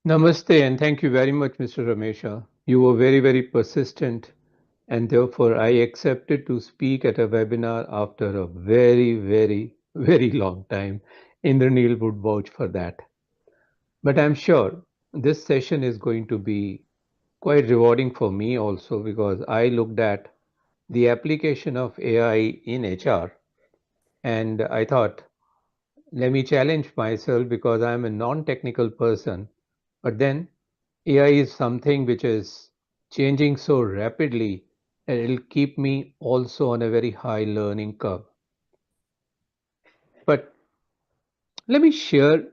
Namaste and thank you very much, Mr. Ramesha. You were very persistent, and therefore I accepted to speak at a webinar after a very long time. Indranil would vouch for that. But I'm sure this session is going to be quite rewarding for me also because I looked at the application of AI in HR and I thought, let me challenge myself because I'm a non-technical person. But then AI is something which is changing so rapidly and it'll keep me also on a very high learning curve. But let me share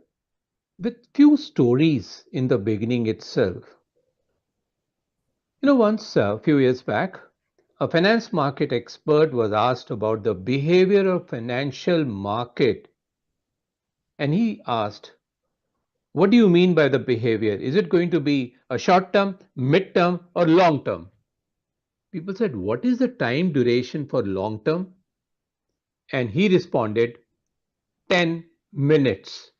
with few stories in the beginning itself. Once a few years back, a finance market expert was asked about the behavior of financial market, and he asked, what do you mean by the behavior? Is it going to be a short term, mid term, or long term? People said, what is the time duration for long term? And he responded, 10 minutes.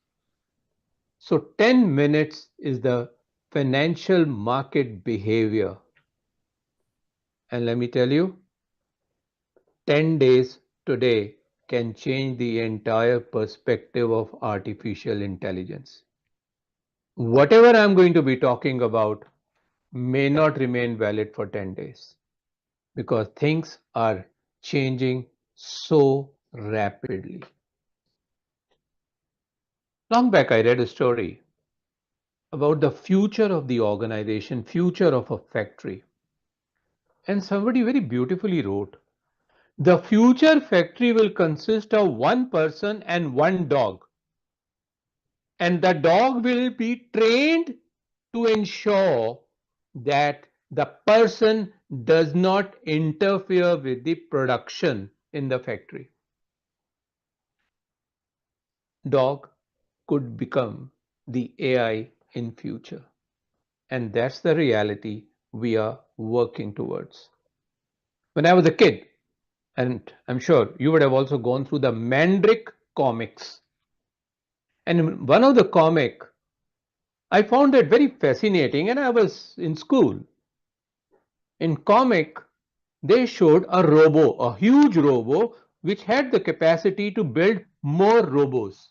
So 10 minutes is the financial market behavior. And let me tell you, 10 days today can change the entire perspective of artificial intelligence. Whatever I'm going to be talking about may not remain valid for 10 days because things are changing so rapidly. Long back, I read a story about the future of the organization, future of a factory. And somebody very beautifully wrote, the future factory will consist of one person and one dog. And the dog will be trained to ensure that the person does not interfere with the production in the factory. Dog could become the AI in future. And that's the reality we are working towards. When I was a kid, and I'm sure you would have also gone through the Mandrake comics. And in one of the comic, I found it very fascinating and I was in school. In comic, they showed a robo, a huge robo, which had the capacity to build more robos.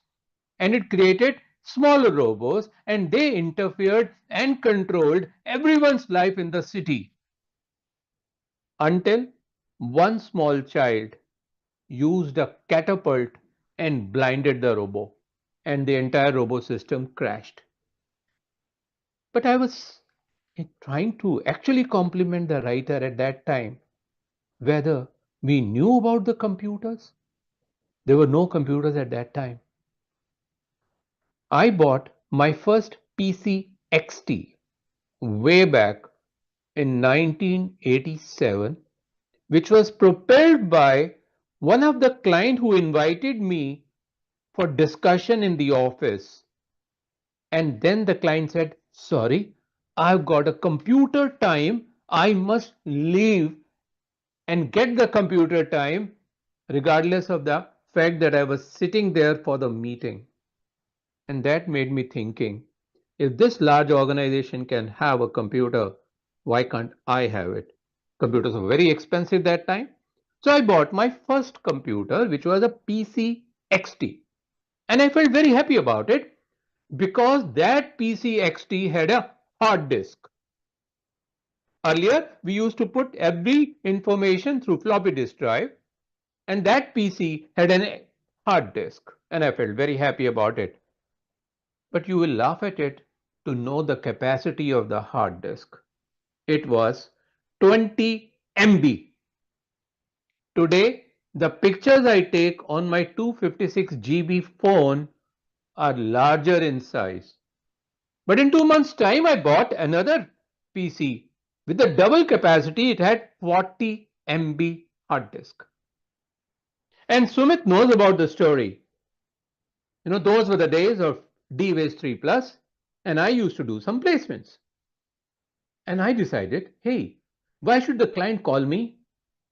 And it created smaller robos and they interfered and controlled everyone's life in the city until one small child used a catapult and blinded the robo, and the entire robo system crashed. But I was trying to actually compliment the writer at that time whether we knew about the computers. There were no computers at that time. I bought my first PC XT way back in 1987, which was propelled by one of the client who invited me for discussion in the office. And then the client said, sorry, I've got a computer time. I must leave and get the computer time, regardless of the fact that I was sitting there for the meeting. And that made me thinking, if this large organization can have a computer, why can't I have it? Computers were very expensive that time. So I bought my first computer, which was a PC XT. And I felt very happy about it because that PC XT had a hard disk. Earlier, we used to put every information through floppy disk drive, and that PC had an hard disk, and I felt very happy about it. But you will laugh at it to know the capacity of the hard disk. It was 20 MB. Today, the pictures I take on my 256 GB phone are larger in size. But in 2 months' time, I bought another PC with the double capacity. It had 40 MB hard disk. And Sumit knows about the story. Those were the days of DWAS 3 Plus, and I used to do some placements. And I decided, hey, why should the client call me?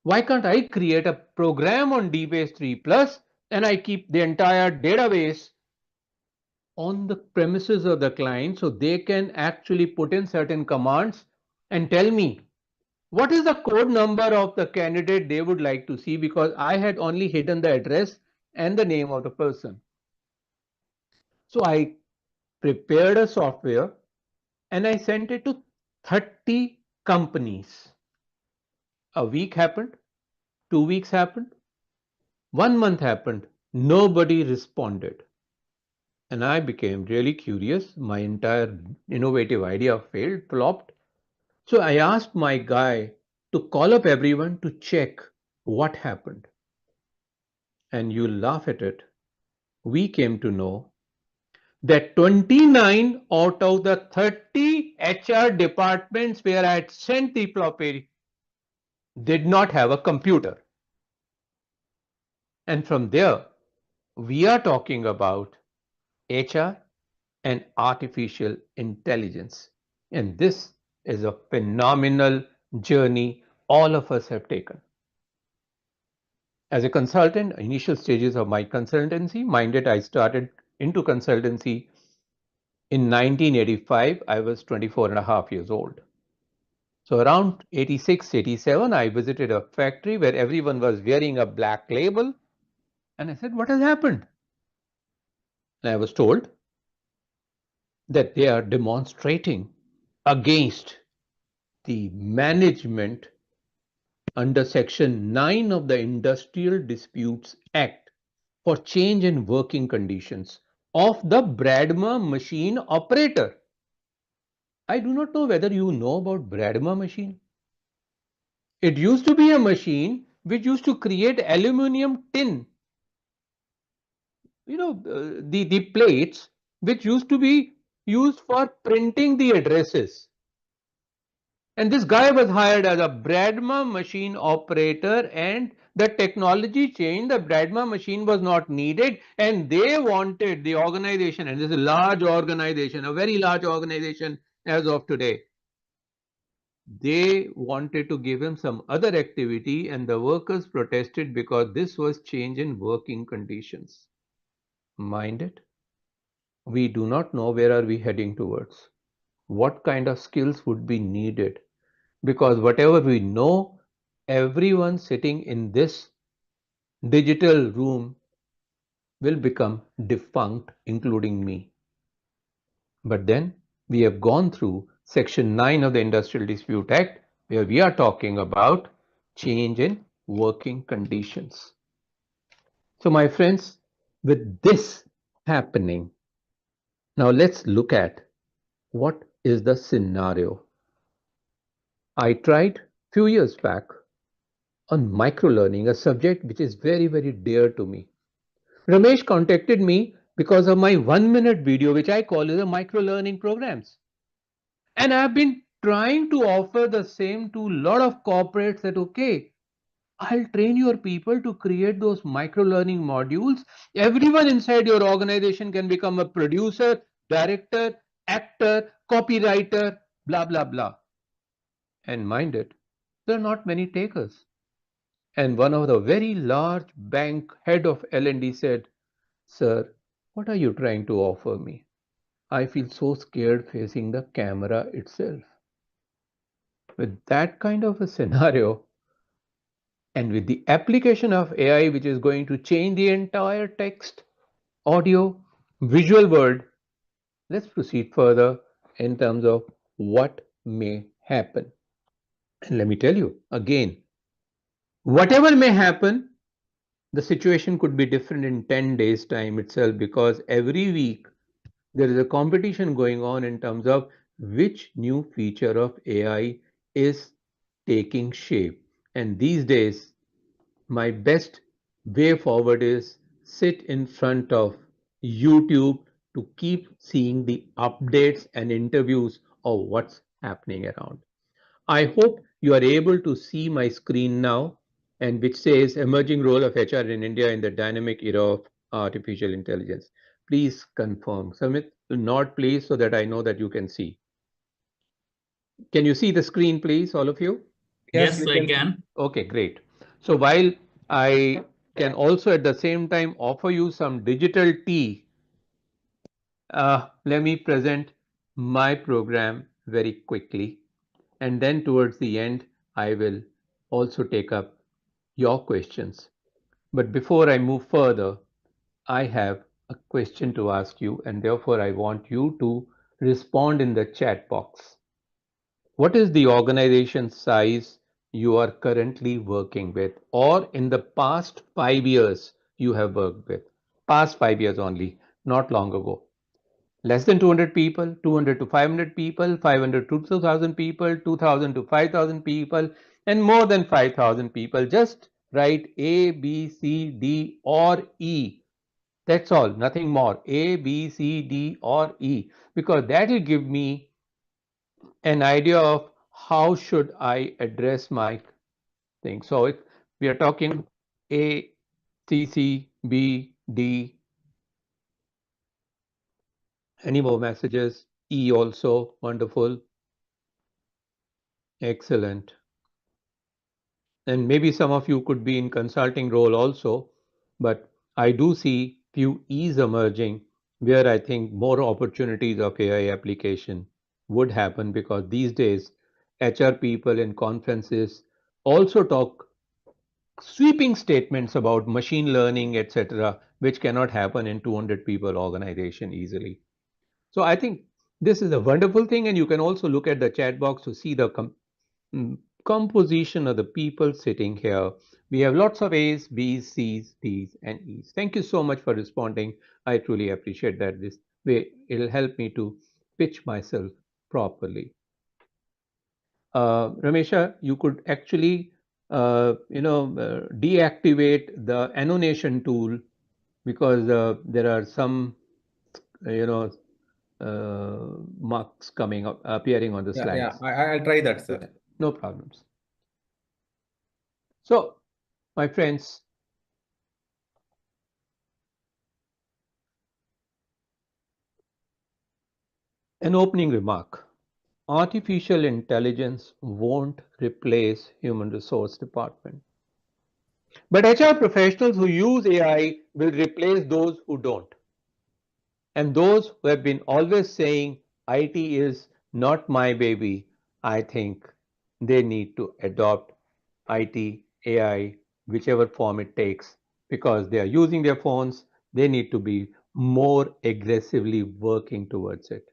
Why can't I create a program on DWAS 3 Plus and I keep the entire database on the premises of the client so they can actually put in certain commands and tell me what is the code number of the candidate they would like to see, because I had only hidden the address and the name of the person. So I prepared a software and I sent it to 30 companies. A week happened, 2 weeks happened, 1 month happened, nobody responded. And I became really curious. My entire innovative idea failed, flopped. So I asked my guy to call up everyone to check what happened. And you'll laugh at it. We came to know that 29 out of the 30 HR departments where I had sent the floppy did not have a computer. And from there, we are talking about HR and artificial intelligence. And this is a phenomenal journey all of us have taken. As a consultant, initial stages of my consultancy, minded I started into consultancy in 1985. I was 24 and a half years old. So around 86, 87, I visited a factory where everyone was wearing a black label. And I said, what has happened? And I was told that they are demonstrating against the management under Section 9 of the Industrial Disputes Act for change in working conditions of the Bradma machine operator. I do not know whether you know about Bradma machine. It used to be a machine which used to create aluminum tin, the plates which used to be used for printing the addresses. And this guy was hired as a Bradma machine operator, and the technology changed. The Bradma machine was not needed, and they wanted the organization, and this is a large organization, a very large organization as of today. They wanted to give him some other activity, and the workers protested because this was change in working conditions. Mind it, we do not know where are we heading towards. What kind of skills would be needed? Because whatever we know, everyone sitting in this digital room will become defunct, including me. But then we have gone through Section 9 of the Industrial Dispute Act, where we are talking about change in working conditions. So, my friends, with this happening, now let's look at what is the scenario. I tried few years back on microlearning, a subject which is very, very dear to me. Ramesh contacted me because of my 1 minute video, which I call as a microlearning programs. And I've been trying to offer the same to a lot of corporates that, okay, I'll train your people to create those microlearning modules. Everyone inside your organization can become a producer, director, actor, copywriter, blah, blah, blah. And mind it, there are not many takers. And one of the very large bank head of L&D said, sir, what are you trying to offer me? I feel so scared facing the camera itself. With that kind of a scenario, and with the application of AI, which is going to change the entire text, audio, visual world, let's proceed further in terms of what may happen. And let me tell you again, whatever may happen, the situation could be different in 10 days' time itself, because every week there is a competition going on in terms of which new feature of AI is taking shape. And these days, my best way forward is sit in front of YouTube to keep seeing the updates and interviews of what's happening around. I hope you are able to see my screen now, and which says emerging role of HR in India in the dynamic era of artificial intelligence. Please confirm. Sumit, nod please so that I know that you can see. Can you see the screen, please, all of you? Yes, Yes, we I can. can. Okay, great. So while I can also at the same time offer you some digital tea, Let me present my program very quickly, and then towards the end, I will also take up your questions. But before I move further, I have a question to ask you, and therefore I want you to respond in the chat box. What is the organization size you are currently working with, or in the past 5 years you have worked with? Past 5 years only, not long ago. Less than 200 people, 200 to 500 people, 500 to 2000 people, 2000 to 5000 people, and more than 5000 people. Just write A, B, C, D, or E. That's all, nothing more. A, B, C, D, or E, because that will give me an idea of how should I address my thing. So if we are talking A, C, C, B, D, any more messages? E also, wonderful, excellent. And maybe some of you could be in consulting role also, but I do see few E's emerging where I think more opportunities of AI application would happen, because these days HR people in conferences also talk sweeping statements about machine learning, etc., which cannot happen in 200 people organization easily. So I think this is a wonderful thing, and you can also look at the chat box to see the mm, composition of the people sitting here. We have lots of A's, B's, C's, D's, and E's. Thank you so much for responding. I truly appreciate that. This way it'll help me to pitch myself properly. Ramesha, you could actually, deactivate the annotation tool, because there are some, uh, you know, marks coming up, appearing on the Yeah, yeah. slides. I'll try that, sir. Yeah, no problems. So, my friends, an opening remark. Artificial intelligence won't replace human resource department. But HR professionals who use AI will replace those who don't. And those who have been always saying IT is not my baby, I think they need to adopt IT, AI, whichever form it takes, because they are using their phones, they need to be more aggressively working towards it.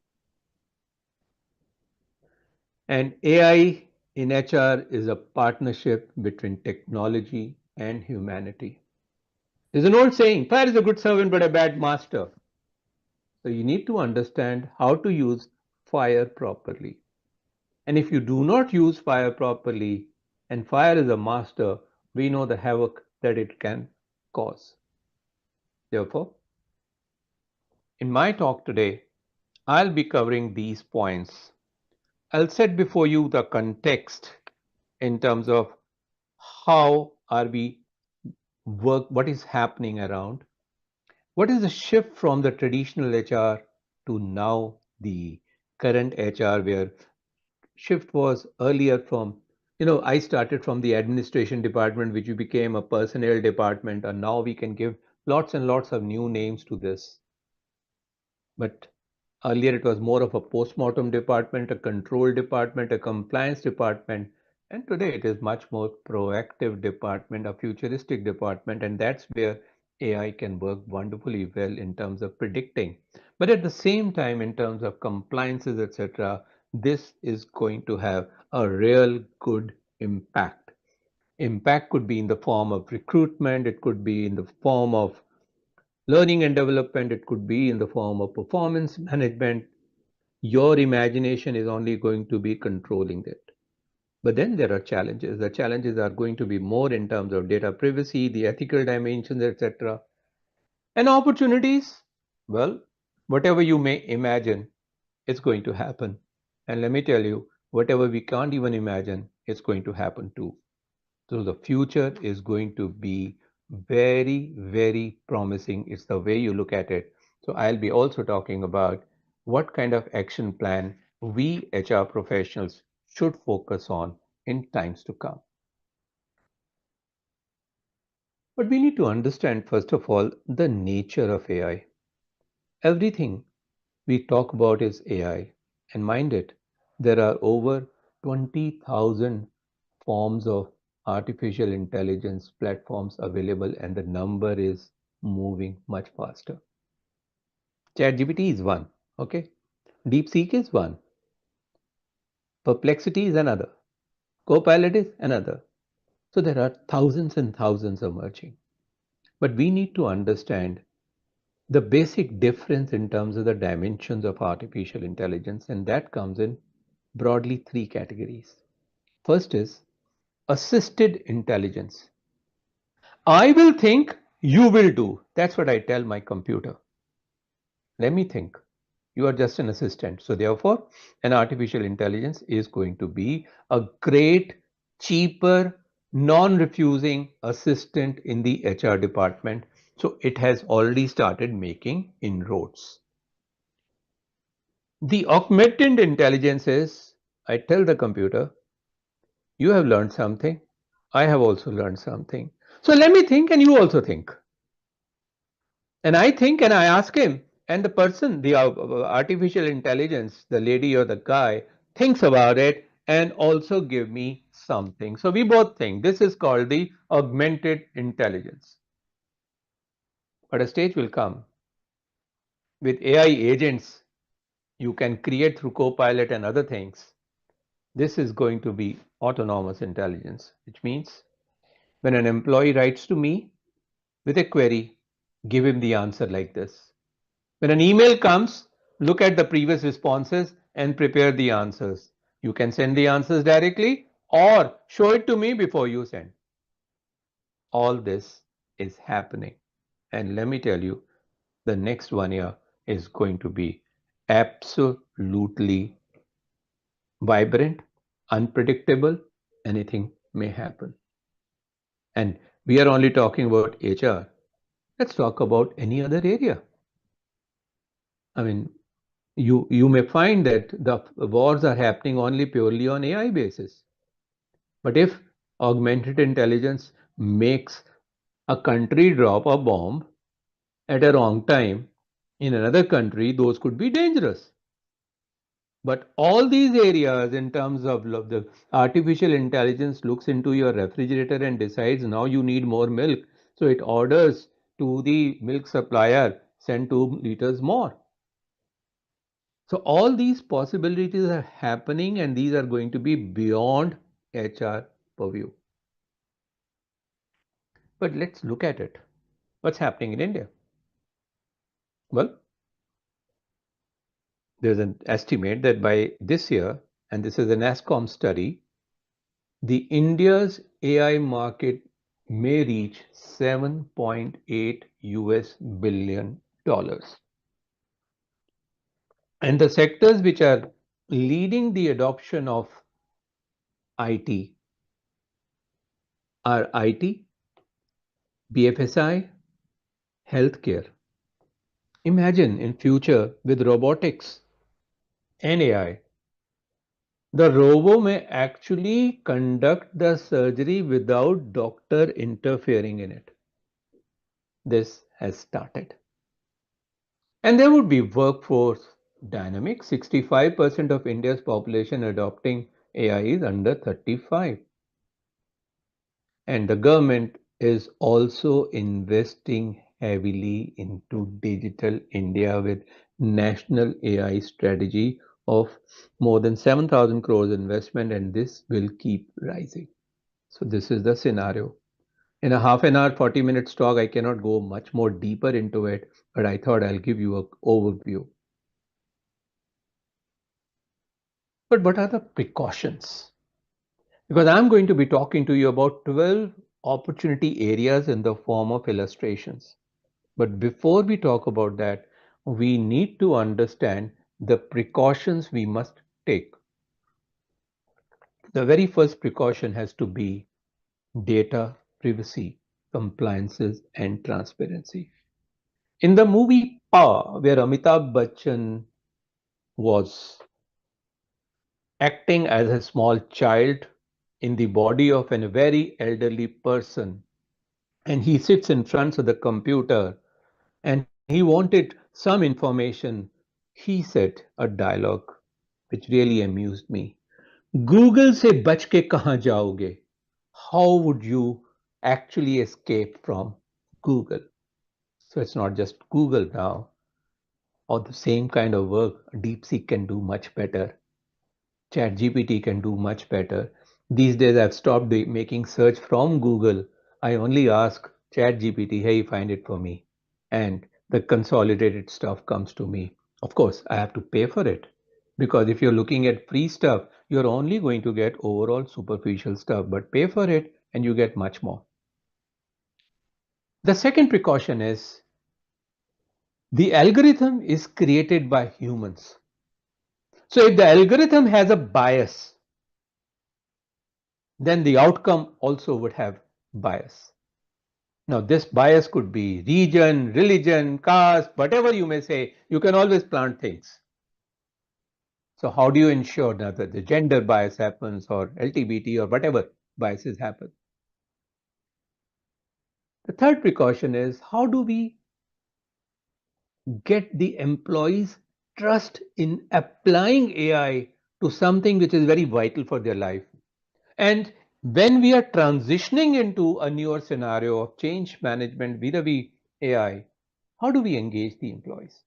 And AI in HR is a partnership between technology and humanity. There's an old saying, fire is a good servant but a bad master. So you need to understand how to use fire properly. And if you do not use fire properly, and fire is a master, we know the havoc that it can cause. Therefore, in my talk today, I'll be covering these points. I'll set before you the context in terms of how are we work, what is happening around, what is the shift from the traditional HR to now the current HR, where shift was earlier from, I started from the administration department, which became a personnel department, and now we can give lots and lots of new names to this. But earlier it was more of a postmortem department, a control department, a compliance department, and today it is much more proactive department, a futuristic department, and that's where AI can work wonderfully well in terms of predicting. But at the same time, in terms of compliances, etc., this is going to have a real good impact. Impact could be in the form of recruitment, it could be in the form of learning and development, it could be in the form of performance management. Your imagination is only going to be controlling it. But then there are challenges. The challenges are going to be more in terms of data privacy, the ethical dimensions, etc. And opportunities, well, whatever you may imagine, it's going to happen. And let me tell you, whatever we can't even imagine, it's going to happen too. So the future is going to be very, very promising. It's the way you look at it. So I'll be also talking about what kind of action plan we HR professionals should focus on in times to come. But we need to understand, first of all, the nature of AI. Everything. we talk about is AI. And mind it, there are over 20,000 forms of artificial intelligence platforms available, and the number is moving much faster. ChatGPT is one, okay? DeepSeek is one, Perplexity is another, Copilot is another. So there are thousands and thousands emerging. But we need to understand the basic difference in terms of the dimensions of artificial intelligence, and that comes in broadly three categories. First is assisted intelligence. I will think, you will do. That's what I tell my computer. Let me think. You are just an assistant. So, therefore, an artificial intelligence is going to be a great, cheaper, non refusing assistant in the HR department. So, it has already started making inroads. The augmented intelligence is I tell the computer, you have learned something. I have also learned something. So, let me think and you also think. And I think and I ask him, and the person, the artificial intelligence, the lady or the guy, thinks about it and also give me something. So we both think this is called the augmented intelligence. But a stage will come with AI agents you can create through Copilot and other things. This is going to be autonomous intelligence, which means when an employee writes to me with a query, give him the answer like this. When an email comes, look at the previous responses and prepare the answers. You can send the answers directly or show it to me before you send. All this is happening. And let me tell you, the next 1 year is going to be absolutely vibrant, unpredictable. Anything may happen. And we are only talking about HR. Let's talk about any other area. I mean, you may find that the wars are happening only purely on AI basis. But if augmented intelligence makes a country drop a bomb at a wrong time in another country, those could be dangerous. But all these areas, in terms of the artificial intelligence, looks into your refrigerator and decides now you need more milk. So it orders to the milk supplier, send 2 liters more. So all these possibilities are happening and these are going to be beyond HR purview. But let's look at it. What's happening in India? Well, there's an estimate that by this year, and this is an ASCOM study, the India's AI market may reach 7.8 US billion dollars. And the sectors which are leading the adoption of IT are IT, BFSI, healthcare. Imagine in future with robotics and AI, the robo may actually conduct the surgery without doctor interfering in it. This has started. And there would be workforce dynamics. 65% of India's population adopting AI is under 35. And the government is also investing heavily into digital India with national AI strategy of more than 7,000 crores investment, and this will keep rising. So this is the scenario. In a half an hour, 40 minutes talk, I cannot go much more deeper into it, but I thought I'll give you an overview. But what are the precautions? Because I'm going to be talking to you about 12 opportunity areas in the form of illustrations. But before we talk about that, we need to understand the precautions we must take. The very first precaution has to be data privacy, compliances, and transparency. In the movie Pa, where Amitabh Bachchan was acting as a small child in the body of a very elderly person, and he sits in front of the computer and he wanted some information He said a dialogue which really amused me. Google से बच के कहाँ जाओगे? How would you actually escape from Google? So it's not just Google now, or the same kind of work DeepSeek can do much better. ChatGPT can do much better. These days, I've stopped making search from Google. I only ask ChatGPT, hey, find it for me. And the consolidated stuff comes to me. Of course, I have to pay for it. Because if you're looking at free stuff, you're only going to get overall superficial stuff, but pay for it and you get much more. The second precaution is the algorithm is created by humans. So if the algorithm has a bias, then the outcome also would have bias. Now, this bias could be region, religion, caste, whatever you may say, you can always plant things. So, how do you ensure that the gender bias happens or LGBT or whatever biases happen? The third precaution is how do we get the employees' trust in applying AI to something which is very vital for their life? And when we are transitioning into a newer scenario of change management vis-a-vis AI, how do we engage the employees?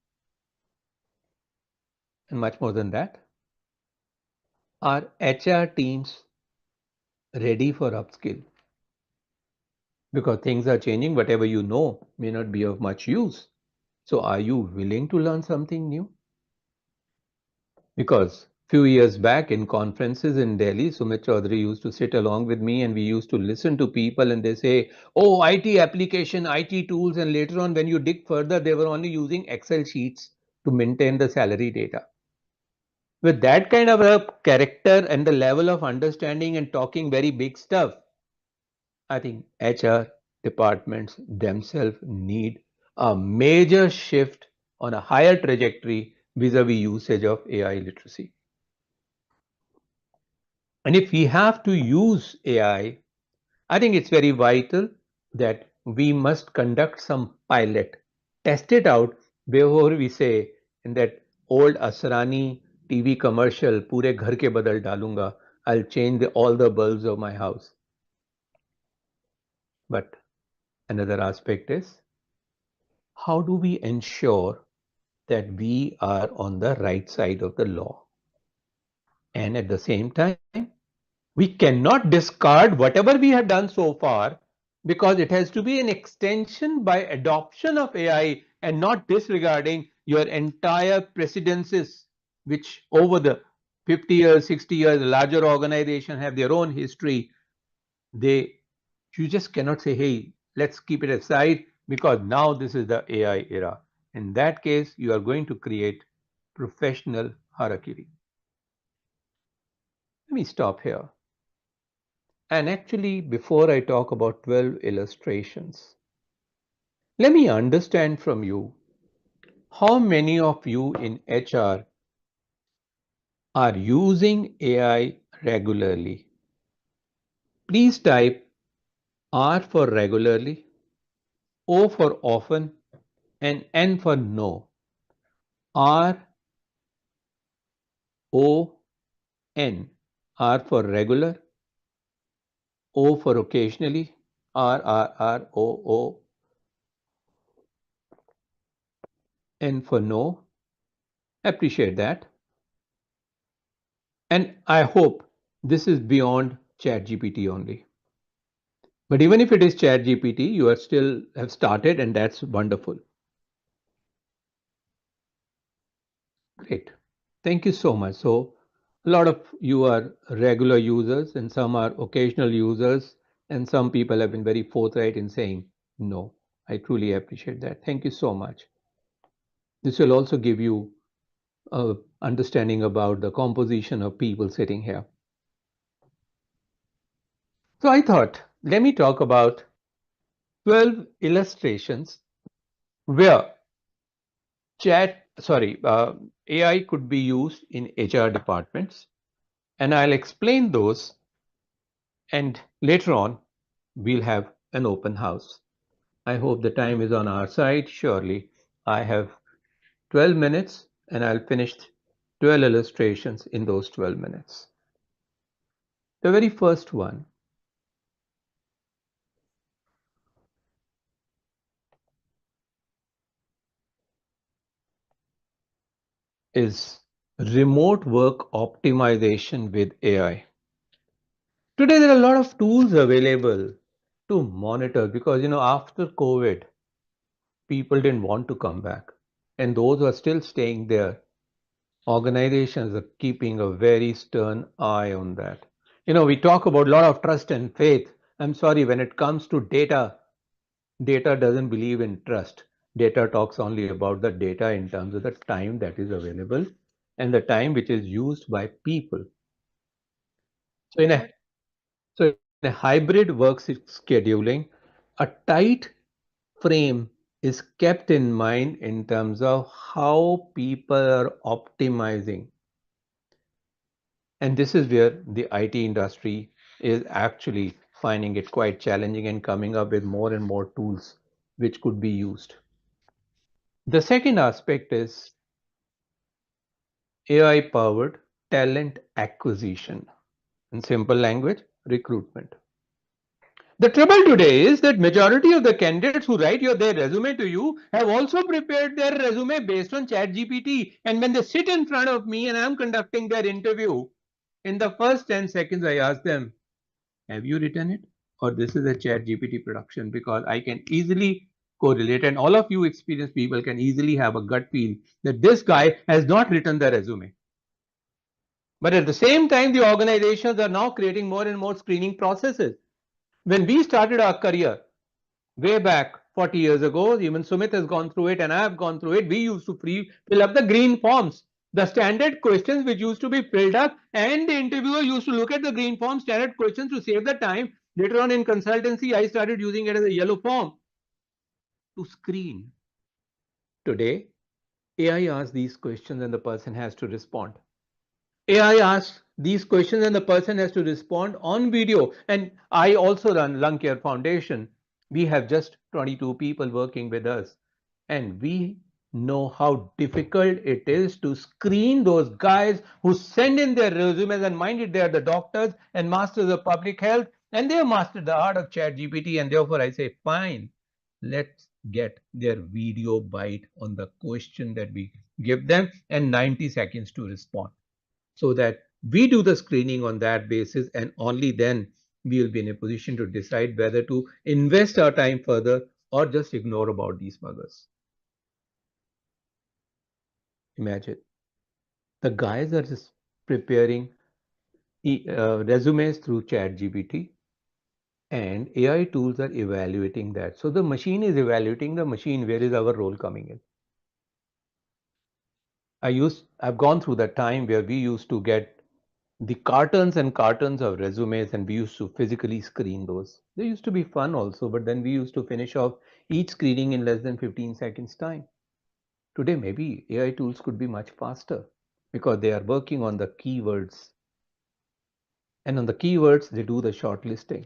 And much more than that, are HR teams ready for upskill? Because things are changing, whatever you know may not be of much use. So are you willing to learn something new? Because few years back in conferences in Delhi, Sumit Chaudhary used to sit along with me and we used to listen to people and they say, oh, IT application, IT tools, and later on when you dig further, they were only using Excel sheets to maintain the salary data. With that kind of a character and the level of understanding and talking very big stuff, I think HR departments themselves need a major shift on a higher trajectory vis-a-vis usage of AI literacy. And if we have to use I think it's very vital that we must conduct some pilot, test it out before we say in that old Asrani TV commercial, पूरे घर के बदल डालूंगा, I'll change all the bulbs of my house. But another aspect is how do we ensure that we are on the right side of the law? And at the same time, we cannot discard whatever we have done so far because it has to be an extension by adoption of AI and not disregarding your entire precedences, which over the 50 years, 60 years, larger organizations have their own history. You just cannot say, hey, let's keep it aside because now this is the AI era. In that case, you are going to create professional hierarchy. Let me stop here. And actually, before I talk about 12 illustrations, let me understand from you how many of you in HR are using AI regularly. Please type R for regularly, O for often, and N for no. R, O, N. R for regular, O for occasionally, R, N for no. Appreciate that. And I hope this is beyond ChatGPT only. But even if it is ChatGPT, you are still have started, and that's wonderful. Great. Thank you so much. So a lot of you are regular users and some are occasional users, and some people have been very forthright in saying no. I truly appreciate that. Thank you so much. This will also give you a understanding about the composition of people sitting here. So I thought, let me talk about 12 illustrations where AI could be used in HR departments, and I'll explain those, and later on we'll have an open house. I hope the time is on our side. Surely I have 12 minutes and I'll finish 12 illustrations in those 12 minutes. The very first one is remote work optimization with AI. Today, there are a lot of tools available to monitor because, after COVID, people didn't want to come back. And those who are still staying there, organizations are keeping a very stern eye on that. We talk about a lot of trust and faith. I'm sorry, when it comes to data, data doesn't believe in trust. Data talks only about the data in terms of the time that is available and the time which is used by people. So in a so in a hybrid work scheduling, a tight frame is kept in mind in terms of how people are optimizing. And this is where the IT industry is actually finding it quite challenging and coming up with more and more tools which could be used. The second aspect is AI powered talent acquisition. In simple language, recruitment. The trouble today is that majority of the candidates who write their resume to you have also prepared their resume based on ChatGPT. And when they sit in front of me and I'm conducting their interview, in the first 10 seconds, I ask them, have you written it? Or this is a ChatGPT production? Because I can easily correlate, and all of you experienced people can easily have a gut feel that this guy has not written the resume. But at the same time, the organizations are now creating more and more screening processes. When we started our career, way back 40 years ago, even Sumit has gone through it and I have gone through it. We used to fill up the green forms, the standard questions which used to be filled up, and the interviewer used to look at the green form standard questions to save the time. Later on in consultancy, I started using it as a yellow form to screen. Today, AI asks these questions and the person has to respond. AI asks these questions and the person has to respond on video. And I also run Lung Care Foundation. We have just 22 people working with us. And we know how difficult it is to screen those guys who send in their resumes, and mind it, they are the doctors and masters of public health, and they have mastered the art of chat GPT. And therefore I say, fine, let's get their video bite on the question that we give them and 90 seconds to respond, so that we do the screening on that basis, and only then we will be in a position to decide whether to invest our time further or just ignore about these buggers. Imagine the guys are just preparing resumes through ChatGPT, and AI tools are evaluating that. So the machine is evaluating the machine. Where is our role coming in? I've gone through the time where we used to get the cartons and cartons of resumes and we used to physically screen those. They used to be fun also, but then we used to finish off each screening in less than 15 seconds time. Today, maybe AI tools could be much faster because they are working on the keywords, and on the keywords, they do the shortlisting.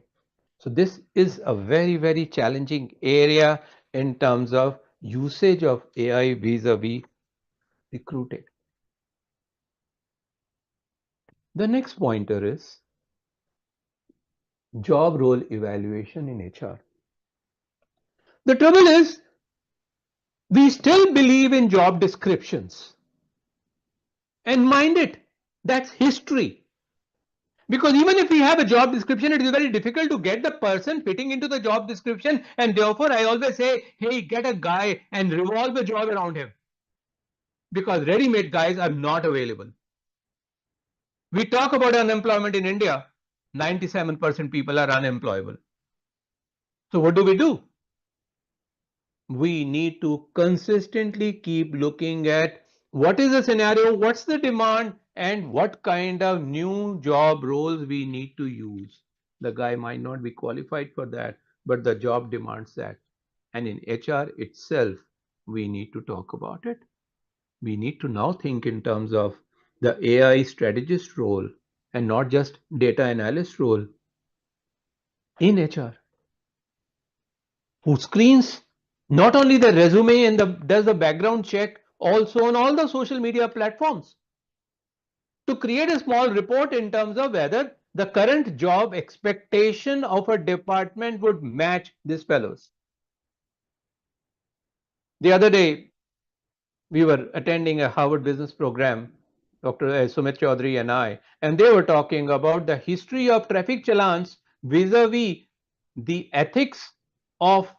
So this is a very, very challenging area in terms of usage of AI vis-a-vis recruiting. The next pointer is job role evaluation in HR. The trouble is, we still believe in job descriptions. And mind it, that's history. Because even if we have a job description, it is very difficult to get the person fitting into the job description. And therefore, I always say, hey, get a guy and revolve the job around him. Because ready-made guys are not available. We talk about unemployment in India. 97% people are unemployable. So what do? We need to consistently keep looking at what is the scenario, what's the demand, and what kind of new job roles we need to use. The guy might not be qualified for that, but the job demands that. And in HR itself, we need to talk about it. We need to now think in terms of the AI strategist role and not just data analyst role in HR, who screens not only the resume and does the background check also on all the social media platforms to create a small report in terms of whether the current job expectation of a department would match these fellows. The other day, we were attending a Harvard business program, Dr. Sumit Chaudhary and I, and they were talking about the history of traffic challans vis-a-vis the ethics of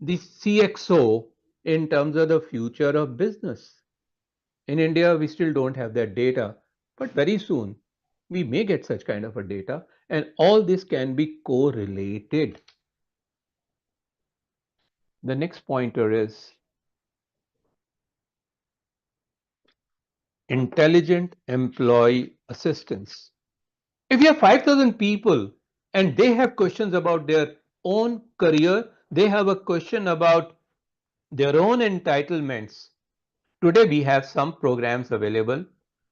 the CXO in terms of the future of business. In India, we still don't have that data, but very soon we may get such kind of a data, and all this can be correlated. The next pointer is intelligent employee assistance. If you have 5,000 people and they have questions about their own career, they have a question about their own entitlements. Today we have some programs available,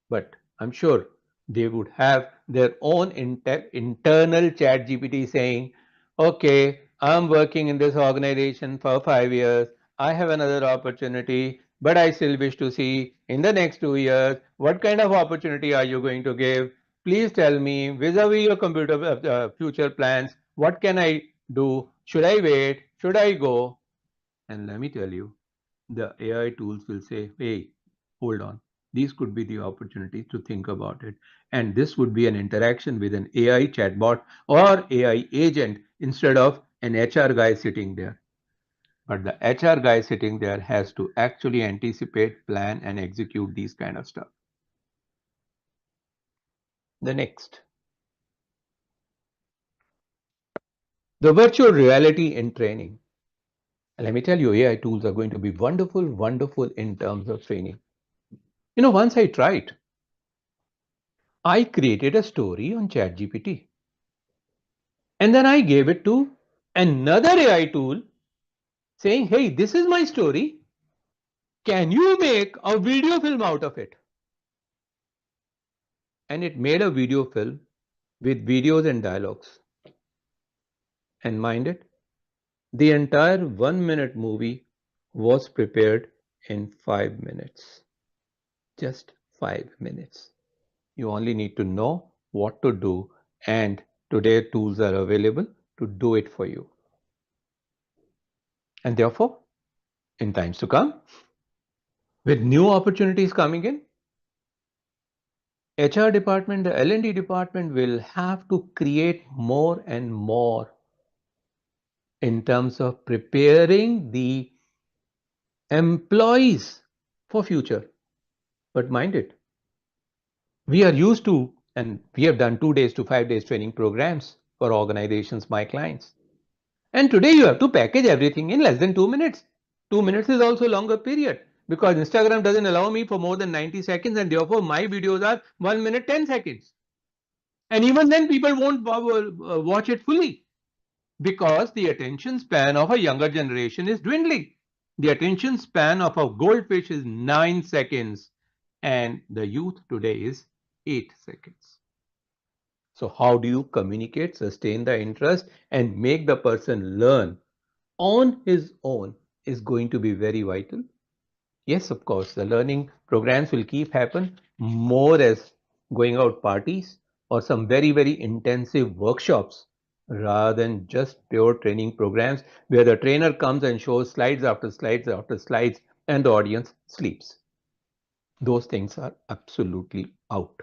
but I'm sure they would have their own internal chat GPT saying, okay, I'm working in this organization for 5 years. I have another opportunity, but I still wish to see in the next 2 years, what kind of opportunity are you going to give? Please tell me vis-a-vis your computer future plans, what can I do? Should I wait? Should I go? And let me tell you, the AI tools will say, hey, hold on. These could be the opportunities to think about it. And this would be an interaction with an AI chatbot or AI agent instead of an HR guy sitting there. But the HR guy sitting there has to actually anticipate, plan, and execute these kind of stuff. The next, the virtual reality in training. Let me tell you, AI tools are going to be wonderful, wonderful in terms of training. You know, once I tried, I created a story on ChatGPT. And then I gave it to another AI tool saying, hey, this is my story. Can you make a video film out of it? And it made a video film with videos and dialogues. And mind it, the entire 1 minute movie was prepared in 5 minutes. Just 5 minutes. You only need to know what to do, and today tools are available to do it for you. And therefore, in times to come, with new opportunities coming in, HR department, the L&D department will have to create more and more in terms of preparing the employees for future. But mind it, we are used to, and we have done 2 days to 5 days training programs for organizations, my clients. And today you have to package everything in less than 2 minutes. 2 minutes is also a longer period because Instagram doesn't allow me for more than 90 seconds, and therefore my videos are 1 minute 10 seconds. And even then people won't watch it fully because the attention span of a younger generation is dwindling. The attention span of a goldfish is 9 seconds and the youth today is 8 seconds. So how do you communicate, sustain the interest and make the person learn on his own is going to be very vital. Yes, of course, the learning programs will keep happen more as going out parties or some very, very intensive workshops rather than just pure training programs where the trainer comes and shows slides after slides after slides and the audience sleeps. Those things are absolutely out.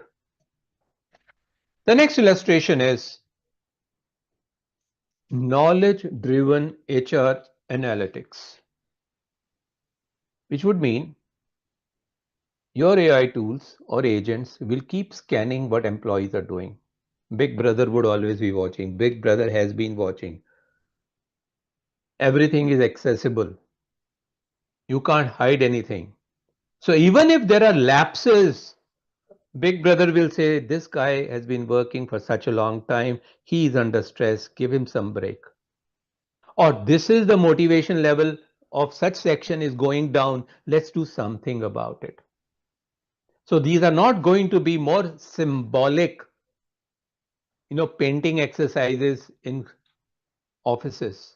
The next illustration is knowledge-driven HR analytics, which would mean your AI tools or agents will keep scanning what employees are doing. Big Brother would always be watching. Big Brother has been watching. Everything is accessible. You can't hide anything. So even if there are lapses, Big Brother will say, this guy has been working for such a long time. He is under stress. Give him some break. Or this is the motivation level of such section is going down. Let's do something about it. So these are not going to be more symbolic, painting exercises in offices,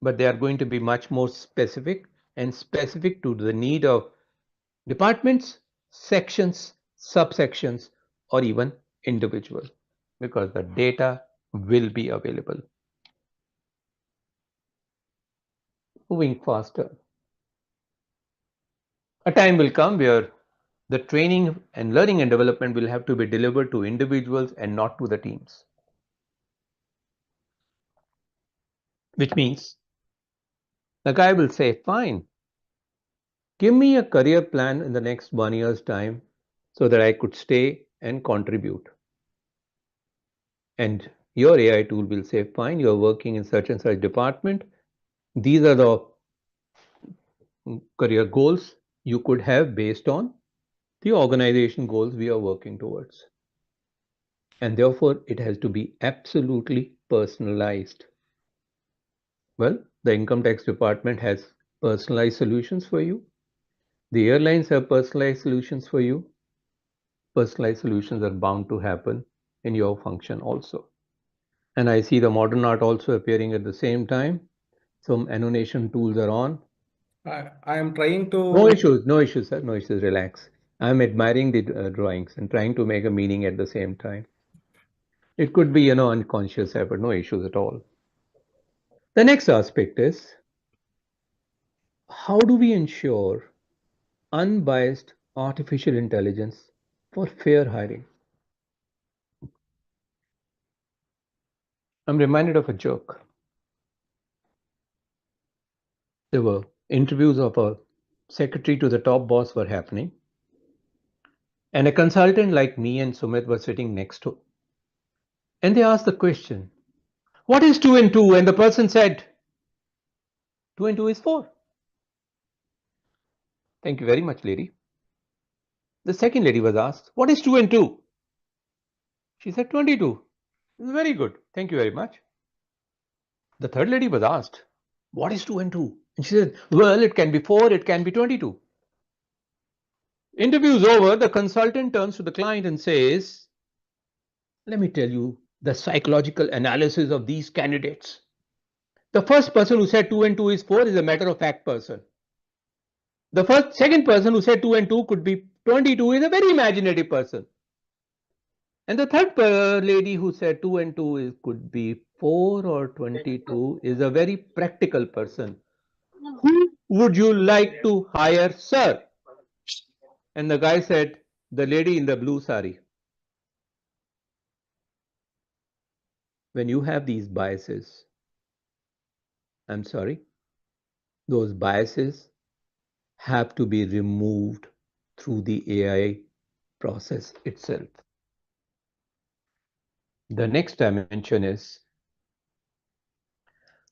but they are going to be much more specific and specific to the need of departments, sections, subsections, or even individual, because the data will be available. Moving faster. A time will come where the training and learning and development will have to be delivered to individuals and not to the teams. Which means the guy will say, fine, give me a career plan in the next 1 year's time so that I could stay and contribute. And your AI tool will say, fine, you're working in such and such department. These are the career goals you could have based on the organization goals we are working towards. And therefore, it has to be absolutely personalized. Well, the income tax department has personalized solutions for you. The airlines have personalized solutions for you. Personalized solutions are bound to happen in your function also. And I see the modern art also appearing at the same time. Some annotation tools are on. I am trying No to. issues, no issues, sir. No issues. Relax. I'm admiring the drawings and trying to make a meaning at the same time. It could be, unconscious effort. No issues at all. The next aspect is, how do we ensure unbiased artificial intelligence for fair hiring? I'm reminded of a joke. There were interviews of a secretary to the top boss were happening, and a consultant like me and Sumit were sitting next to. And they asked the question, what is 2 and 2? And the person said, 2 and 2 is 4. Thank you very much, lady. The second lady was asked, what is 2 and 2? She said, 22. Very good. Thank you very much. The third lady was asked, what is 2 and 2? And she said, well, it can be 4, it can be 22. Interview is over. The consultant turns to the client and says, let me tell you the psychological analysis of these candidates. The first person who said 2 and 2 is 4 is a matter of fact person. The second person who said 2 and 2 could be 22 is a very imaginative person. And the third lady who said 2 and 2 could be 4 or 22 is a very practical person. Who would you like to hire, sir? And the guy said, the lady in the blue sari. When you have these biases, I'm sorry, those biases have to be removed through the AI process itself. The next dimension is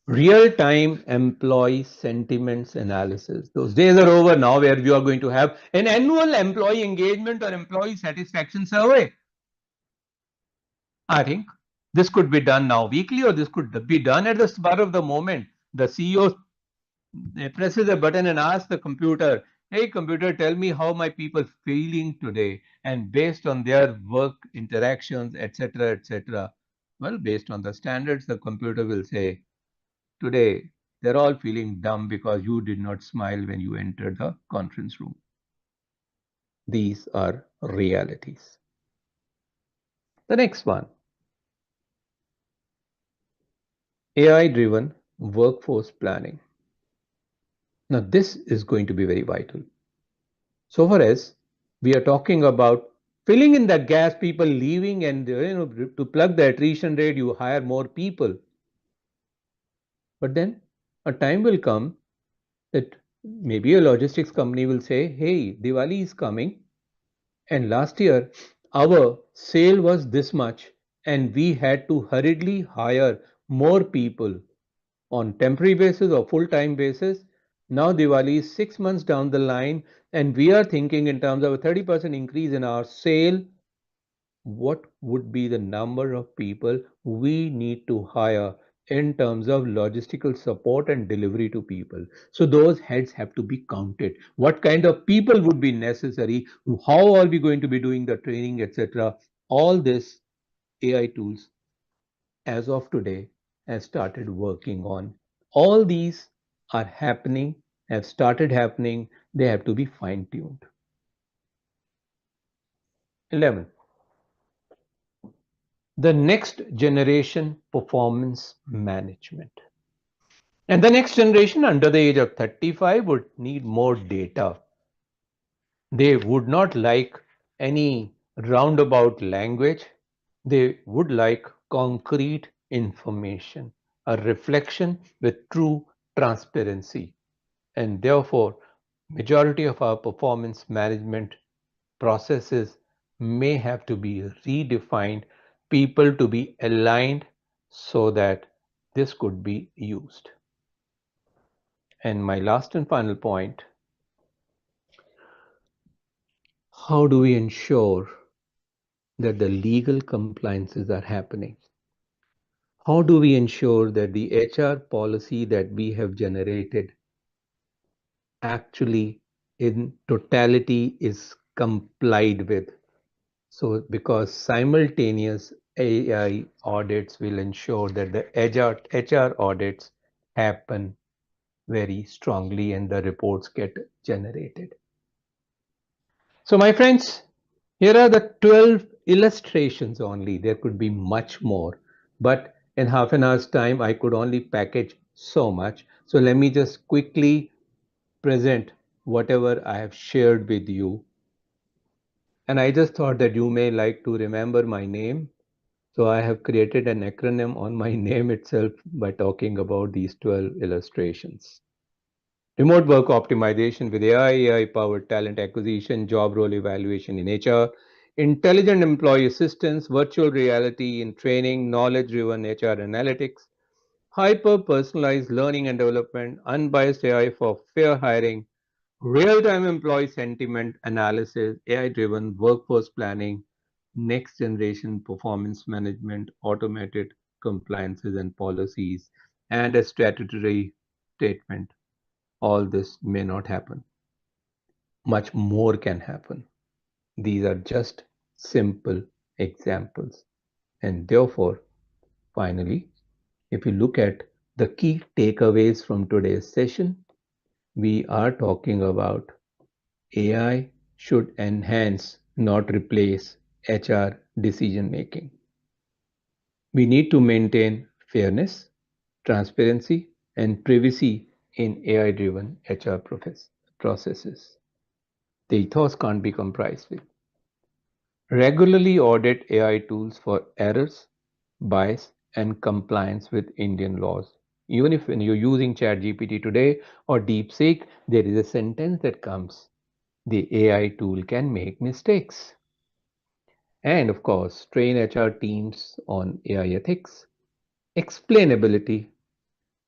real-time employee sentiments analysis. Those days are over now where you are going to have an annual employee engagement or employee satisfaction survey. I think this could be done now weekly, or this could be done at the spur of the moment. The CEO presses a button and asks the computer, hey computer, tell me how my people feeling today, and based on their work interactions, etc., etc., well, based on the standards, the computer will say, today they're all feeling dumb because you did not smile when you entered the conference room. These are realities. The next one, AI driven workforce planning. Now this is going to be very vital. So far as we are talking about filling in that gas, people leaving, and to plug the attrition rate, you hire more people. But then a time will come that maybe a logistics company will say, hey, Diwali is coming, and last year our sale was this much, and we had to hurriedly hire more people on temporary basis or full-time basis. Now Diwali is 6 months down the line, and we are thinking in terms of a 30% increase in our sale. What would be the number of people we need to hire in terms of logistical support and delivery to people? So those heads have to be counted. What kind of people would be necessary? How are we going to be doing the training, etc.? All this AI tools as of today has started working on. All these are happening have started happening, they have to be fine tuned. 11. The next generation performance management. And the next generation under the age of 35 would need more data. They would not like any roundabout language. They would like concrete information, a reflection with true transparency. And therefore, majority of our performance management processes may have to be redefined, people to be aligned so that this could be used. And my last and final point, how do we ensure that the legal compliances are happening? How do we ensure that the HR policy that we have generated actually in totality is complied with? So, because simultaneous AI audits will ensure that the HR audits happen very strongly and the reports get generated. So, my friends, here are the 12 illustrations only. There could be much more, but in half an hour's time, I could only package so much. So, let me just quickly present whatever I have shared with you. And I just thought that you may like to remember my name. So, I have created an acronym on my name itself by talking about these 12 illustrations. Remote work optimization with AI powered talent acquisition, job role evaluation in HR, intelligent employee assistance, virtual reality in training, knowledge driven HR analytics, hyper personalized learning and development, unbiased AI for fair hiring, real time employee sentiment analysis, AI driven workforce planning, next generation performance management, automated compliances and policies, and a statutory statement. All this may not happen. Much more can happen. These are just simple examples. And therefore, finally, if you look at the key takeaways from today's session, we are talking about AI should enhance, not replace HR decision making. We need to maintain fairness, transparency, and privacy in AI driven HR processes. The ethos can't be compromised with. Regularly audit AI tools for errors, bias, and compliance with Indian laws. Even if when you're using ChatGPT today or DeepSeek, there is a sentence that comes. The AI tool can make mistakes. And of course, train HR teams on AI ethics, explainability,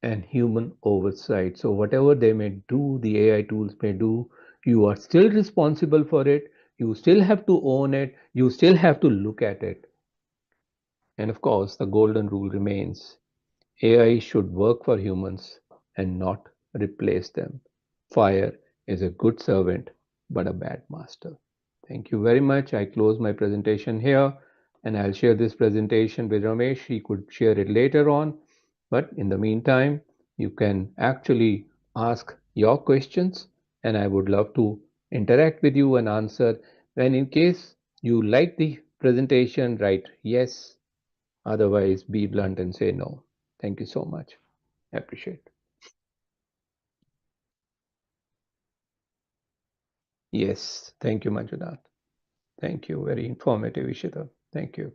and human oversight. So, whatever they may do, the AI tools may do, you are still responsible for it. You still have to own it. You still have to look at it. And of course, the golden rule remains AI should work for humans and not replace them. Fire is a good servant, but a bad master. Thank you very much. I close my presentation here and I'll share this presentation with Ramesh. He could share it later on. But in the meantime, you can actually ask your questions and I would love to interact with you and answer. And in case you like the presentation, write yes. Otherwise, be blunt and say no. Thank you so much. I appreciate it. Yes, thank you, Manjunath. Thank you. Very informative, Ishita. Thank you.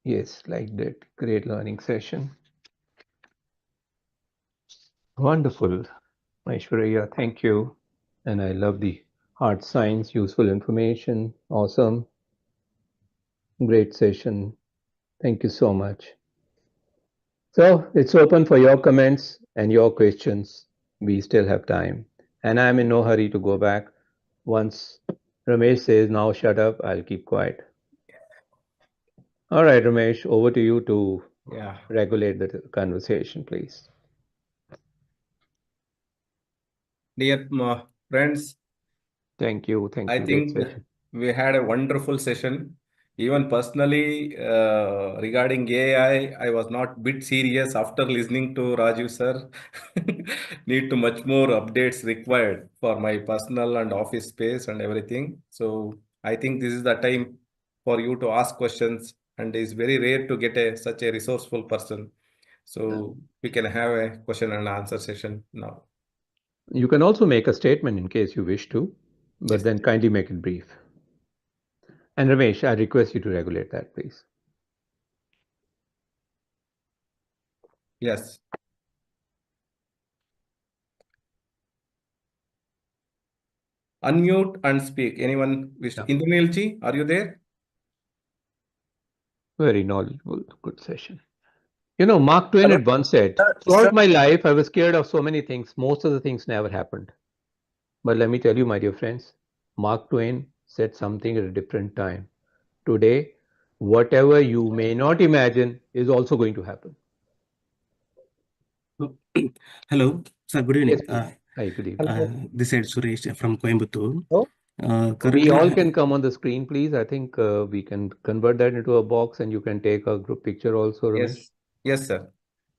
Yes, like that. Great learning session. Wonderful. Aishwarya, thank you. And I love the hard science, useful information. Awesome. Great session. Thank you so much. So it's open for your comments and your questions. We still have time. And I'm in no hurry to go back. Once Ramesh says, now shut up, I'll keep quiet. All right, Ramesh, over to you to Yeah, regulate the conversation, please. dear friends, Thank you. Thank I you. Great think session. we had a wonderful session. Even personally, regarding AI, I was not bit serious after listening to Rajiv sir. Need to much more updates required for my personal and office space and everything. So I think this is the time for you to ask questions, and it's very rare to get such a resourceful person. So we can have a question and answer session now. You can also make a statement in case you wish to, but Yes. then kindly make it brief. And Ramesh, I request you to regulate that, please. Yes. Unmute and speak. Anyone wish? Yeah. Indumilji, are you there? Very knowledgeable, good session. You know, Mark Twain Hello, had once said, sir. throughout my life, I was scared of so many things. Most of the things never happened. But let me tell you, my dear friends, Mark Twain said something at a different time. Today, whatever you may not imagine is also going to happen. So, hello, sir. Good Yes, evening. please. Hi, good evening. This is Suresh from Coimbatore. Hello. We Currently, all can come on the screen, please. I think we can convert that into a box and you can take a group picture also, Ramesh. Yes. Yes, sir.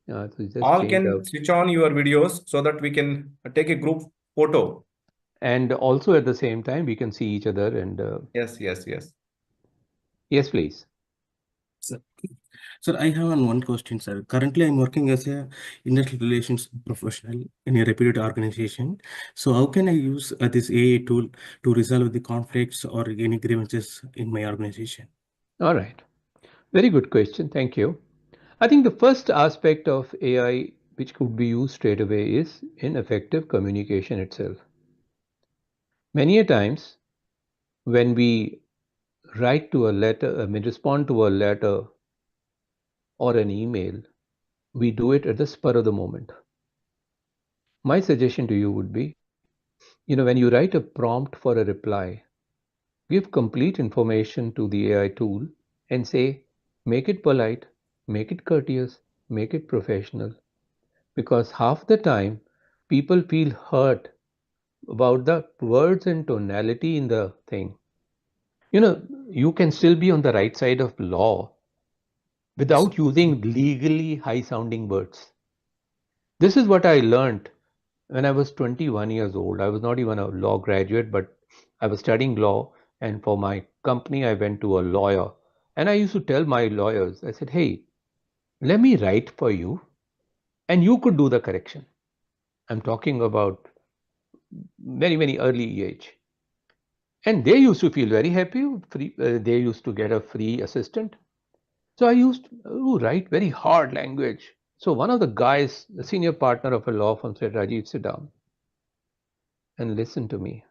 So just All change can out. switch on your videos so that we can take a group photo. And also at the same time, we can see each other. And Yes, yes, yes. yes, please. sir, sir, I have one question, sir. Currently, I'm working as a industrial relations professional in a reputed organization. So, how can I use this AI tool to resolve the conflicts or any grievances in my organization? All right. Very good question. Thank you. I think the first aspect of AI which could be used straight away is in effective communication itself. Many a times when we write to a letter, I mean, respond to a letter or an email, we do it at the spur of the moment. My suggestion to you would be, when you write a prompt for a reply, give complete information to the AI tool and say, make it polite, make it courteous, make it professional. Because half the time, people feel hurt about the words and tonality in the thing. You can still be on the right side of law Yes. without using legally high sounding words. This is what I learned when I was 21 years old. I was not even a law graduate, but I was studying law. And for my company, I went to a lawyer. And I used to tell my lawyers, I said, hey, let me write for you, and you could do the correction. I'm talking about very, very early age. And they used to feel very happy. They used to get a free assistant. So I used to write very hard language. So one of the guys, the senior partner of a law firm, said, Rajiv, sit down and listen to me.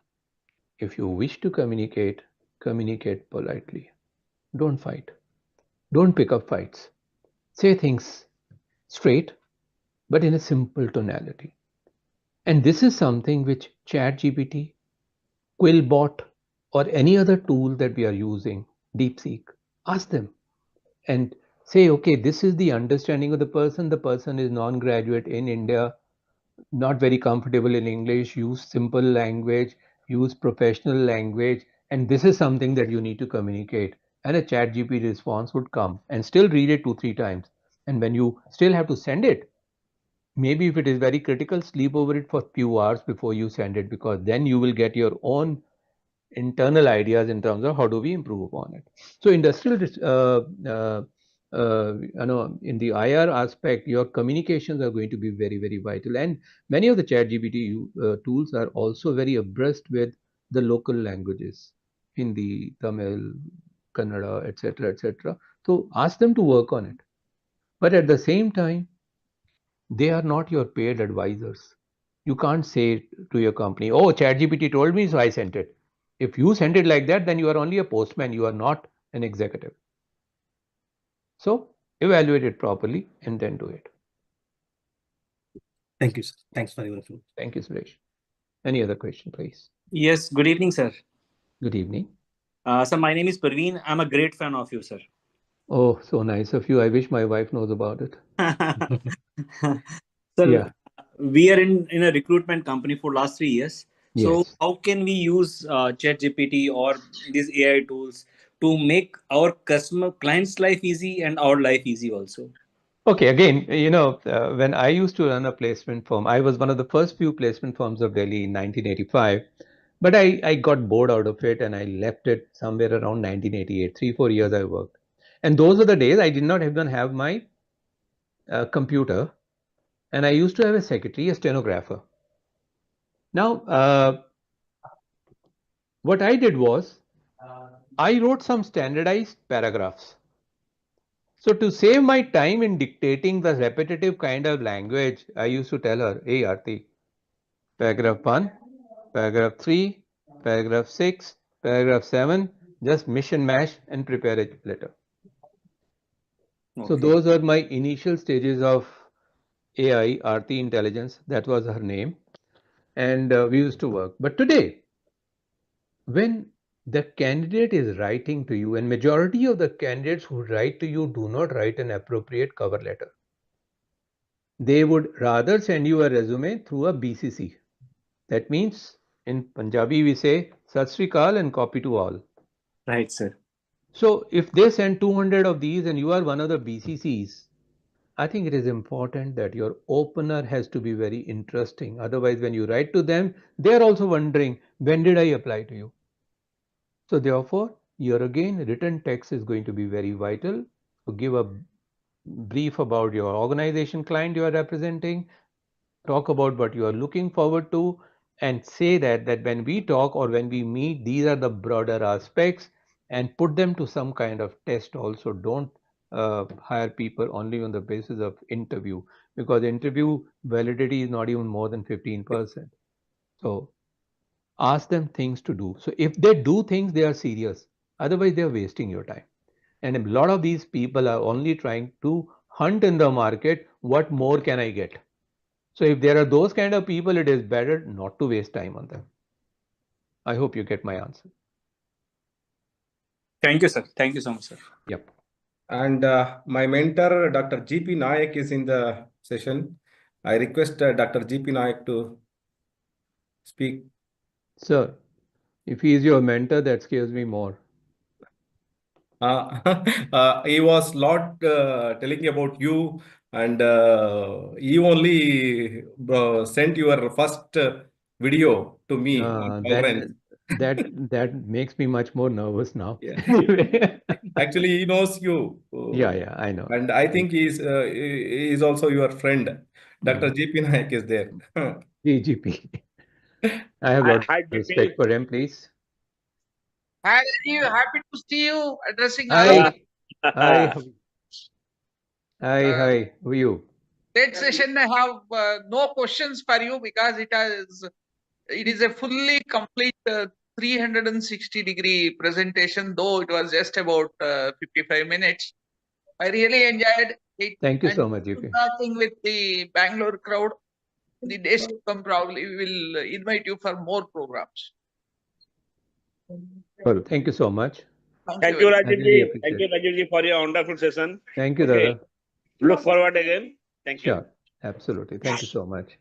If you wish to communicate, communicate politely. Don't fight. Don't pick up fights. Say things straight, but in a simple tonality. And this is something which ChatGPT, Quillbot, or any other tool that we are using, DeepSeek, ask them and say, okay, this is the understanding of the person. The person is non-graduate in India, not very comfortable in English, use simple language, use professional language, and this is something that you need to communicate. And a chat GPT response would come and still read it 2, 3 times. And when you still have to send it, maybe if it is very critical, sleep over it for a few hours before you send it, because then you will get your own internal ideas in terms of how do we improve upon it. So industrial, in the IR aspect, your communications are going to be very, very vital. And many of the chat GPT tools are also very abreast with the local languages, Hindi, Tamil, Kannada, etc., etc. So ask them to work on it. But at the same time, they are not your paid advisors. You can't say to your company, oh, ChatGPT told me, so I sent it. If you send it like that, then you are only a postman. You are not an executive. So evaluate it properly and then do it. Thank you, sir. Thanks for your information. Thank you, Suresh. Any other question, please? Yes, good evening, sir. Good evening. Sir, my name is Parveen. I'm a great fan of you, sir. Oh, so nice of you. I wish my wife knows about it. Sir, Yeah. we are in a recruitment company for last 3 years. So Yes. how can we use ChatGPT or these AI tools to make our customer clients' life easy and our life easy also. Okay, again, when I used to run a placement firm, I was one of the first few placement firms of Delhi in 1985. But I got bored out of it and I left it somewhere around 1988. 3, 4 years I worked. And those are the days I did not even have my computer. And I used to have a secretary, a stenographer. Now, what I did was I wrote some standardized paragraphs. So to save my time in dictating the repetitive kind of language, I used to tell her, hey, Aarti, paragraph 1, paragraph 3, paragraph 6, paragraph 7, just mish and mash and prepare a letter. So Okay. those were my initial stages of AI, Aarti Intelligence, that was her name. And we used to work. But today, when the candidate is writing to you, and majority of the candidates who write to you do not write an appropriate cover letter. They would rather send you a resume through a BCC. That means in Punjabi we say Sat Sri Akal and copy to all. Right, sir. So if they send 200 of these and you are one of the BCCs, I think it is important that your opener has to be very interesting. Otherwise, when you write to them, they are also wondering, when did I apply to you? So therefore, here again, written text is going to be very vital. So give a brief about your organization client you are representing, talk about what you are looking forward to, and say that when we talk or when we meet, these are the broader aspects, and put them to some kind of test also. Don't hire people only on the basis of interview, because interview validity is not even more than 15%. So ask them things to do. So if they do things, they are serious. Otherwise, they are wasting your time. And a lot of these people are only trying to hunt in the market, what more can I get? So if there are those kind of people, it is better not to waste time on them. I hope you get my answer. Thank you, sir. Thank you so much, sir. Yep. And my mentor, Dr. GP Nayak, is in the session. I request Dr. GP Nayak to speak. Sir, if he is your mentor, that scares me more. Uh, he was lot telling about you, and he only sent your first video to me on Uh, conference. that that makes me much more nervous now. Yeah. Anyway. Actually, he knows you, Yeah, I know. and I think he is also your friend. Dr. Mm. GP Nayak is there. GGP. I have a lot Hi, of respect JP. for him, please. Hi, Rajiv. Happy to see you addressing all of Hi, us. hi, hi, Uh, hi. Who are you? that session, I have no questions for you because it is a fully complete 360-degree presentation, though it was just about 55 minutes. I really enjoyed it, Thank you and so much, GP. interacting with the Bangalore crowd. The days to come, probably we will invite you for more programs. Well, thank you so much. Thank you Thank very you, much. I really Rajivji. Thank appreciate you, it. Rajivji, for your wonderful session. Thank you, Okay. Dada. Look forward again. Thank you. Sure, absolutely. Thank you so much.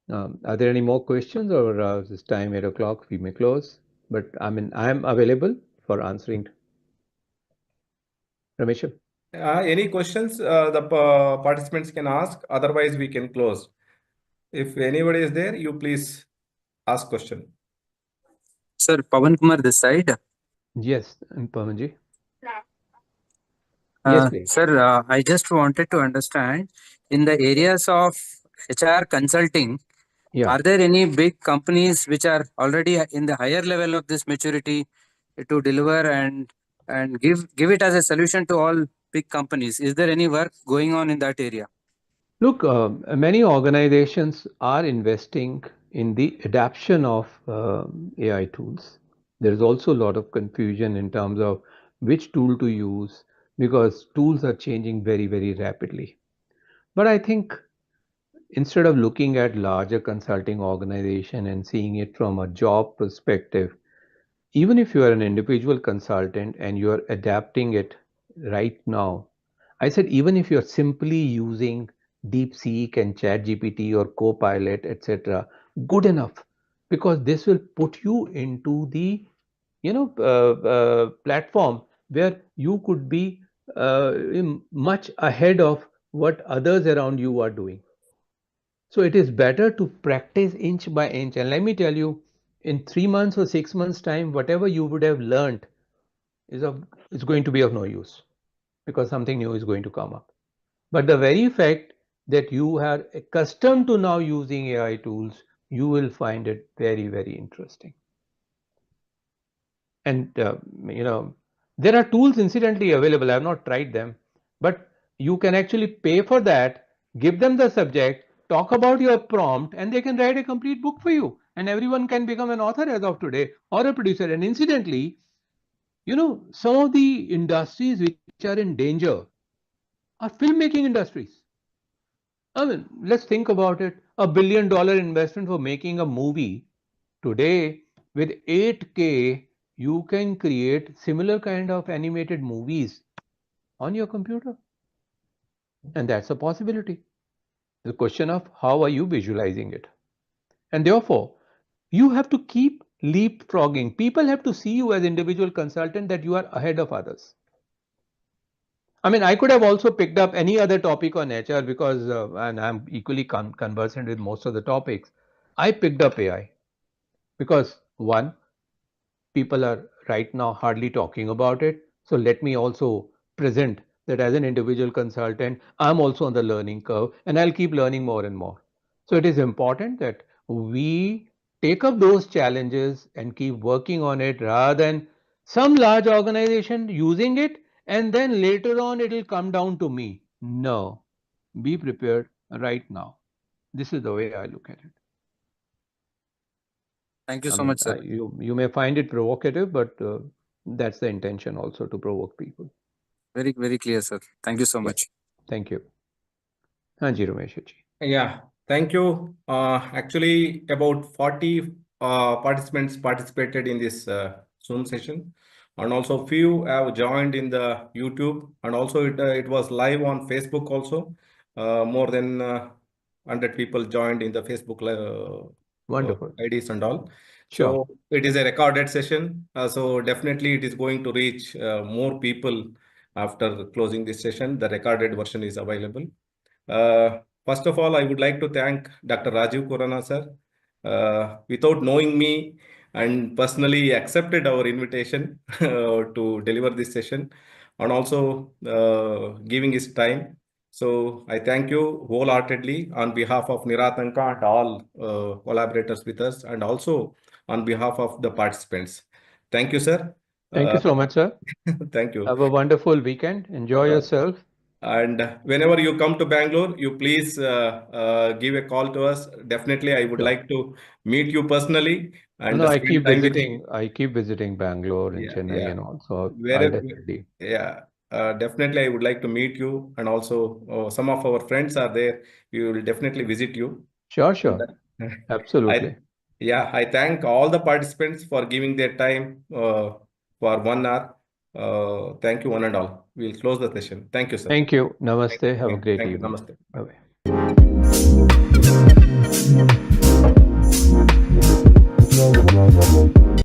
Are there any more questions, or this time 8 o'clock we may close? But I mean, I'm available for answering. Ramesham? Any questions the participants can ask? Otherwise, we can close. If anybody is there, you please ask question. Sir, Pawan Kumar this side. Yes, Pamanji. Yes, please. Sir, I just wanted to understand in the areas of HR consulting, Yeah. are there any big companies which are already in the higher level of this maturity to deliver and give it as a solution to all big companies? Is there any work going on in that area? Look, many organizations are investing in the adoption of AI tools. There is also a lot of confusion in terms of which tool to use, because tools are changing very, very rapidly. But I think instead of looking at larger consulting organization and seeing it from a job perspective, even if you are an individual consultant and you are adapting it right now, I said even if you're simply using DeepSeek and ChatGPT or Copilot, etc., good enough, because this will put you into the platform where you could be much ahead of what others around you are doing. So it is better to practice inch by inch. And let me tell you, in 3 months or 6 months' time, whatever you would have learned is going to be of no use, because something new is going to come up. But the very fact that you are accustomed to now using AI tools, you will find it very, very interesting. And there are tools incidentally available. I have not tried them, but you can actually pay for that, give them the subject, talk about your prompt, and they can write a complete book for you. And everyone can become an author as of today, or a producer. And incidentally, some of the industries which are in danger are filmmaking industries. I mean, let's think about it. $1 billion investment for making a movie. Today, with 8K, you can create similar kind of animated movies on your computer. And that's a possibility. The question of how are you visualizing it? And therefore, you have to keep leapfrogging. People have to see you as individual consultant, that you are ahead of others. I mean, I could have also picked up any other topic on HR, because, and I'm equally conversant with most of the topics. I picked up AI because, one, people are right now hardly talking about it. So let me also present that as an individual consultant, I'm also on the learning curve, and I'll keep learning more and more. So it is important that we take up those challenges and keep working on it, rather than some large organization using it and then later on it will come down to me. No, be prepared right now. This is the way I look at it. Thank you I so mean, much, sir. you may find it provocative, but that's the intention also, to provoke people. Very, very clear, sir. Thank you so Yeah. much. Thank you. Hanji Ramesh ji. Yeah, thank you. Actually, about 40 participants participated in this Zoom session, and also few have joined in the YouTube, and also it was live on Facebook also. More than 100 people joined in the Facebook Wonderful. IDs and all. Sure. So it is a recorded session. So definitely it is going to reach more people after closing this session. The recorded version is available. First of all, I would like to thank Dr. Rajiv Khurana, sir. Without knowing me, and personally accepted our invitation to deliver this session, and also giving his time. So I thank you wholeheartedly on behalf of Niratanka and all collaborators with us, and also on behalf of the participants. Thank you, sir. Thank you so much, sir. Thank you. Have a wonderful weekend. Enjoy yourself. And whenever you come to Bangalore, you please give a call to us. Definitely, I would Sure. like to meet you personally and No, I spend keep time with visiting. I keep visiting Bangalore and yeah, Chennai yeah. and all. So I'll Wherever, definitely. yeah, definitely, I would like to meet you, and also some of our friends are there. We will definitely visit you. Sure, And, sure. Absolutely. I thank all the participants for giving their time for 1 hour. Thank you, one and all. We'll close the session. Thank you, sir. Thank you. Namaste. Have a great Thank you. evening. Namaste. Bye-bye.